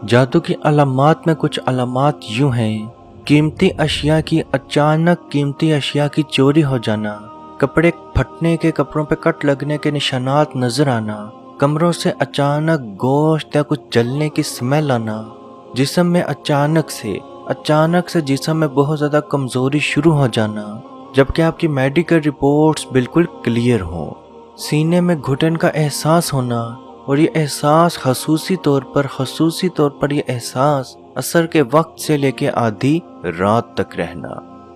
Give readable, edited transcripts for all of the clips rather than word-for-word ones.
जादू की अलामात में कुछ अलामात यूं हैं। कीमती अशिया की अचानक कीमती अशिया की चोरी हो जाना, कपड़े फटने के, कपड़ों पे कट लगने के निशानात नजर आना, कमरों से अचानक गोश्त या कुछ जलने की स्मेल आना, जिस्म में अचानक से जिस्म में बहुत ज़्यादा कमज़ोरी शुरू हो जाना, जबकि आपकी मेडिकल रिपोर्ट्स बिल्कुल क्लियर हों, सीने में घुटन का एहसास होना, और ये एहसास खसूसी तौर पर ये एहसास असर के वक्त से लेके आधी रात तक रहना,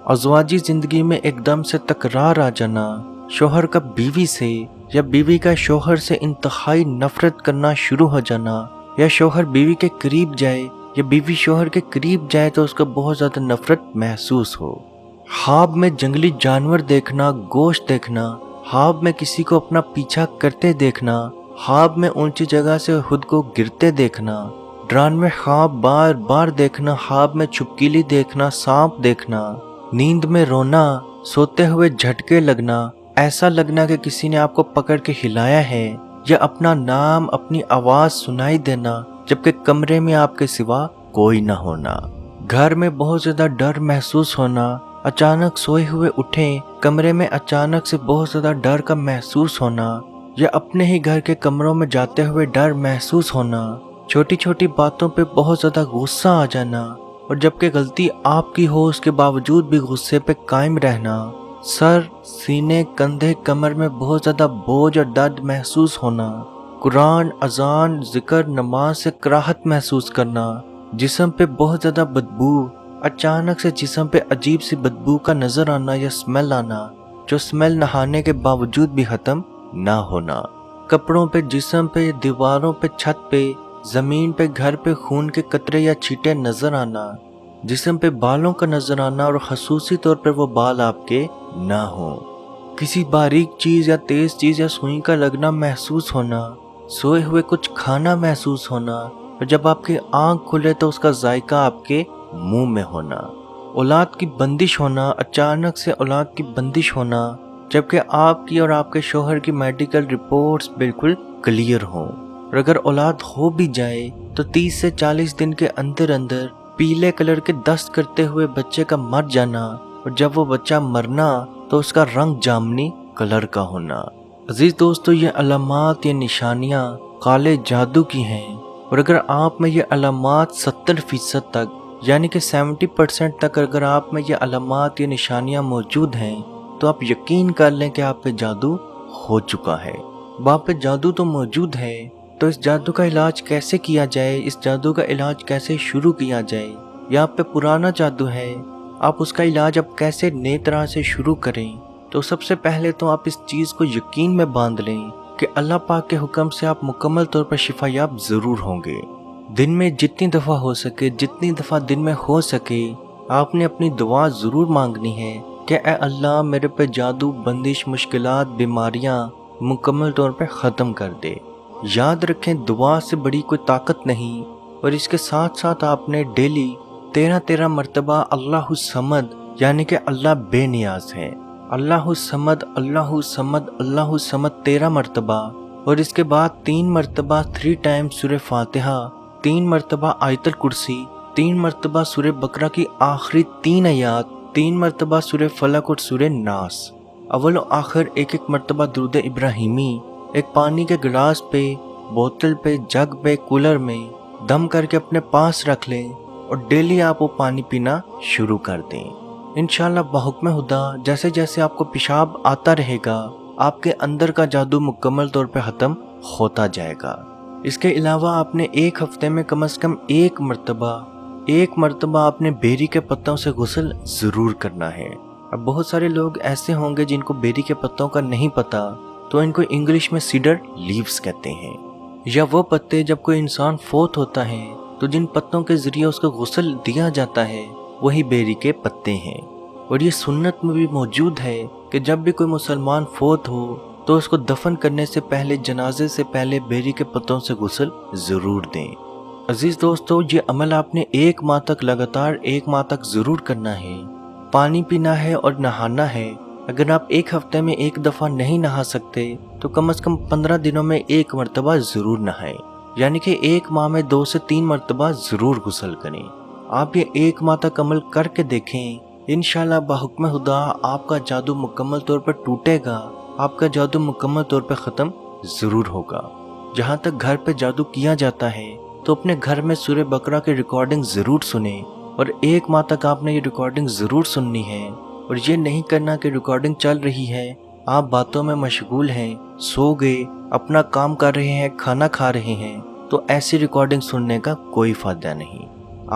अज़वाजी ज़िंदगी में एकदम से तकरार आ जाना, शोहर का बीवी से या बीवी का शोहर से इंतहाई नफरत करना शुरू हो जाना, या शोहर बीवी के करीब जाए या बीवी शोहर के करीब जाए तो उसको बहुत ज़्यादा नफरत महसूस हो, ख्वाब में जंगली जानवर देखना, गोश्त देखना, ख्वाब में किसी को अपना पीछा करते देखना, ख्वाब में ऊंची जगह से खुद को गिरते देखना, डरावने ख्वाब बार बार देखना, ख्वाब में छुपकीली देखना, सांप देखना, नींद में रोना, सोते हुए झटके लगना, ऐसा लगना कि किसी ने आपको पकड़ के हिलाया है, या अपना नाम, अपनी आवाज सुनाई देना जबकि कमरे में आपके सिवा कोई न होना, घर में बहुत ज्यादा डर महसूस होना, अचानक सोए हुए उठें, कमरे में अचानक से बहुत ज्यादा डर का महसूस होना, या अपने ही घर के कमरों में जाते हुए डर महसूस होना, छोटी छोटी बातों पे बहुत ज़्यादा गुस्सा आ जाना, और जबकि गलती आपकी हो उसके बावजूद भी गुस्से पे कायम रहना, सर, सीने, कंधे, कमर में बहुत ज़्यादा बोझ और दर्द महसूस होना, कुरान, अजान, जिक्र, नमाज से कराहत महसूस करना, जिस्म पे बहुत ज़्यादा बदबू, अचानक से जिस्म पे अजीब सी बदबू का नज़र आना या स्मेल आना, जो स्मेल नहाने के बावजूद भी ख़त्म ना होना, कपड़ों पे, जिस्म पे, दीवारों पे, छत पे, जमीन पे, घर पे खून के कतरे या छींटे नजर आना, जिस्म पे बालों का नजर आना और खसूसी तौर पर वो बाल आपके ना हो, किसी बारीक चीज या तेज चीज या सुई का लगना महसूस होना, सोए हुए कुछ खाना महसूस होना, और जब आपकी आंख खुले तो उसका जायका आपके मुंह में होना, औलाद की बंदिश होना, अचानक से औलाद की बंदिश होना जबकि आपकी और आपके शोहर की मेडिकल रिपोर्ट्स बिल्कुल क्लियर हों, और अगर औलाद हो भी जाए तो 30 से 40 दिन के अंदर अंदर पीले कलर के दस्त करते हुए बच्चे का मर जाना, और जब वो बच्चा मरना तो उसका रंग जामनी कलर का होना। अजीज दोस्तों, ये अलामात, ये निशानियाँ काले जादू की हैं, और अगर आप में ये अलामात 70% तक यानी कि 70% तक अगर आप में ये अलामात, ये निशानियाँ मौजूद हैं तो आप यकीन कर लें कि आप पे जादू हो चुका है। आप पे जादू तो मौजूद है, तो इस जादू का इलाज कैसे किया जाए, इस जादू का इलाज कैसे शुरू किया जाए, या आप पे पुराना जादू है, आप उसका इलाज अब कैसे नई तरह से शुरू करें। तो सबसे पहले तो आप इस चीज़ को यकीन में बांध लें कि अल्लाह पाक के हुक्म से आप मुकम्मल तौर पर शिफायाब ज़रूर होंगे। दिन में जितनी दफ़ा हो सके, जितनी दफ़ा दिन में हो सके, आपने अपनी दुआ ज़रूर मांगनी है कि ऐ अल्लाह मेरे पे जादू, बंदिश, मुश्किलात, बीमारियां मुकम्मल तौर पे ख़त्म कर दे। याद रखें, दुआ से बड़ी कोई ताकत नहीं, और इसके साथ साथ आपने डेली 13 मरतबा अल्लाहु समद यानी कि अल्लाह बेनियाज है, अल्लाहु समद, अल्लाहु समद, अल्लाहु समद 13 मरतबा, और इसके बाद 3 मरतबा 3 टाइम सूरह फातिहा, 3 मरतबा आयतल कुर्सी, 3 मरतबा सूरह बकरा की आखिरी 3 आयात, 3 मरतबा सूरह फलक और सूरह नास, अव्वल और आखिर एक मरतबा दुरूद इब्राहिमी, एक पानी के गिलास पे, बोतल पे, जग पे, कूलर में दम करके अपने पास रख लें, और डेली आप वो पानी पीना शुरू कर दें। इंशाल्लाह बहुक्म खुदा जैसे जैसे आपको पेशाब आता रहेगा, आपके अंदर का जादू मुकम्मल तौर पे ख़त्म होता जाएगा। इसके अलावा आपने एक हफ्ते में कम से कम एक मरतबा आपने बेरी के पत्तों से गुस्ल ज़रूर करना है। अब बहुत सारे लोग ऐसे होंगे जिनको बेरी के पत्तों का नहीं पता, तो इनको इंग्लिश में सीडर लीव्स कहते हैं, या वो पत्ते जब कोई इंसान फोत होता है तो जिन पत्तों के ज़रिए उसको गुस्ल दिया जाता है वही बेरी के पत्ते हैं। और ये सुन्नत में भी मौजूद है कि जब भी कोई मुसलमान फोत हो तो उसको दफन करने से पहले, जनाजे से पहले बेरी के पत्तों से गुस्ल ज़रूर दें। अजीज़ दोस्तों, ये अमल आपने 1 माह तक, लगातार 1 माह तक ज़रूर करना है। पानी पीना है और नहाना है। अगर आप एक हफ्ते में 1 दफ़ा नहीं नहा सकते तो कम से कम 15 दिनों में 1 मरतबा ज़रूर नहाएं। یعنی کہ ایک ماہ میں 2 سے 3 مرتبہ ضرور غسل کریں۔ آپ یہ ایک ماہ تک عمل کر کے دیکھیں، انشاءاللہ بحکم خدا آپ کا جادو مکمل طور پر ٹوٹے گا، آپ کا جادو مکمل طور پر ختم ضرور ہوگا۔ جہاں تک گھر پہ جادو کیا جاتا ہے تو اپنے گھر میں سورہ بقرہ کی ریکارڈنگ ضرور سنیں، اور ایک ماہ تک آپ نے یہ ریکارڈنگ ضرور سننی ہے، اور یہ نہیں کرنا کہ ریکارڈنگ چل رہی ہے، آپ باتوں میں مشغول ہیں، سو گئے، اپنا کام کر رہے ہیں، کھانا کھا رہے ہیں، تو ایسی ریکارڈنگ سننے کا کوئی فائدہ نہیں۔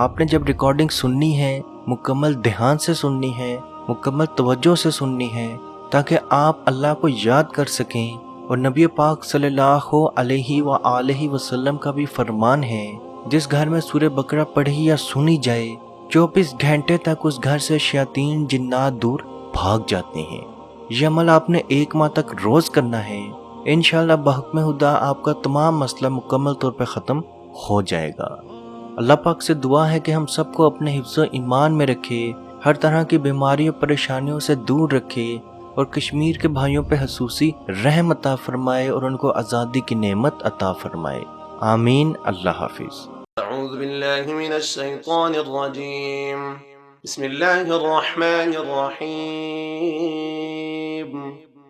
آپ نے جب ریکارڈنگ سننی ہے مکمل دھیان سے سننی ہے، مکمل توجہ سے سننی ہے، تاکہ آپ اللہ کو یاد کر سکیں۔ اور نبی پاک صلی اللہ علیہ وآلہ وسلم کا بھی فرمان ہے، جس گھر میں سورہ بقرہ پڑھی یا سنی جائے 24 گھنٹے تک اس گھر سے شیاطین جنات دور بھاگ جاتے ہیں۔ یہ عمل آپ نے ایک ماہ تک روز کرنا ہے، انشاءاللہ بحکم خدا آپ کا تمام مسئلہ مکمل طور پہ ختم ہو جائے گا۔ اللہ پاک سے دعا ہے کہ ہم سب کو اپنے حفظ و ایمان میں رکھے، ہر طرح کی بیماریوں پریشانیوں سے دور رکھے، اور کشمیر کے بھائیوں پہ خصوصی رحم عطا فرمائے اور ان کو آزادی کی نعمت عطا فرمائے۔ آمین۔ اللہ حافظ۔ اعوذ باللہ من الشیطان الرجیم، بسم اللہ الرحمن الرحیم،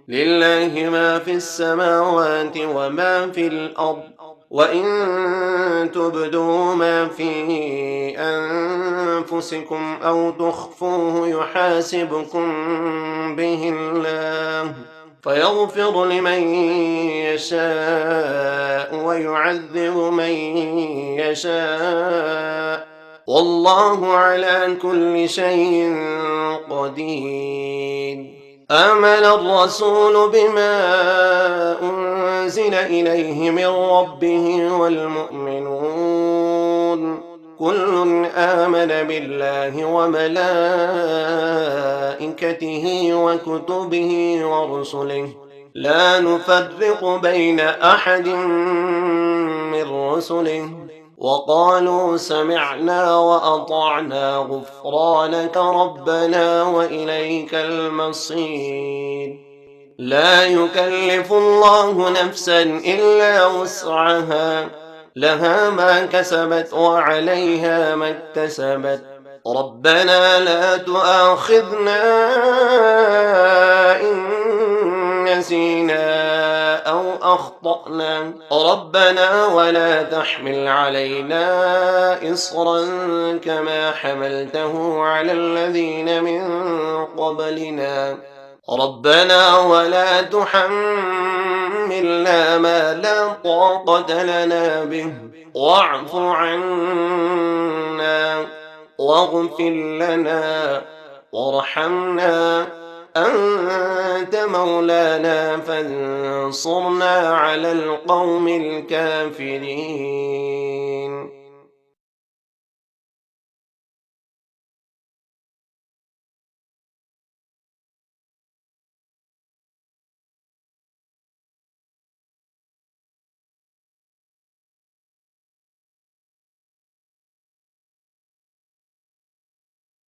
للہ ما فی السماوات وما فی الارض وَإِن تُبْدُوا مَا فِي أَنفُسِكُمْ أَوْ تُخْفُوهُ يُحَاسِبْكُم بِهِ اللَّهُ فَيَغْفِرُ لِمَن يَشَاءُ وَيُعَذِّبُ مَن يَشَاءُ وَاللَّهُ عَلَى كُلِّ شَيْءٍ قَدِيرٌ۔ آمن الرسول بما أنزل إليه من ربه والمؤمنون كل آمن بالله وملائكته وكتبه ورسله لا نفرق بين أحد من رسله وقالوا سمعنا وأطعنا غفرانك ربنا وإليك المصير۔ لا يكلف الله نفسا إلا وسعها، لها ما كسبت وعليها ما اكتسبت، ربنا لا تؤاخذنا إن نسينا أو أخطأنا، ربنا ولا تحمل علينا إصرا كما حملته على الذين من قبلنا، ربنا ولا تحملنا ما لا طاقة لنا به، واعف عنا واغفر لنا وارحمنا أنت مولانا فانصرنا على القوم الكافرين۔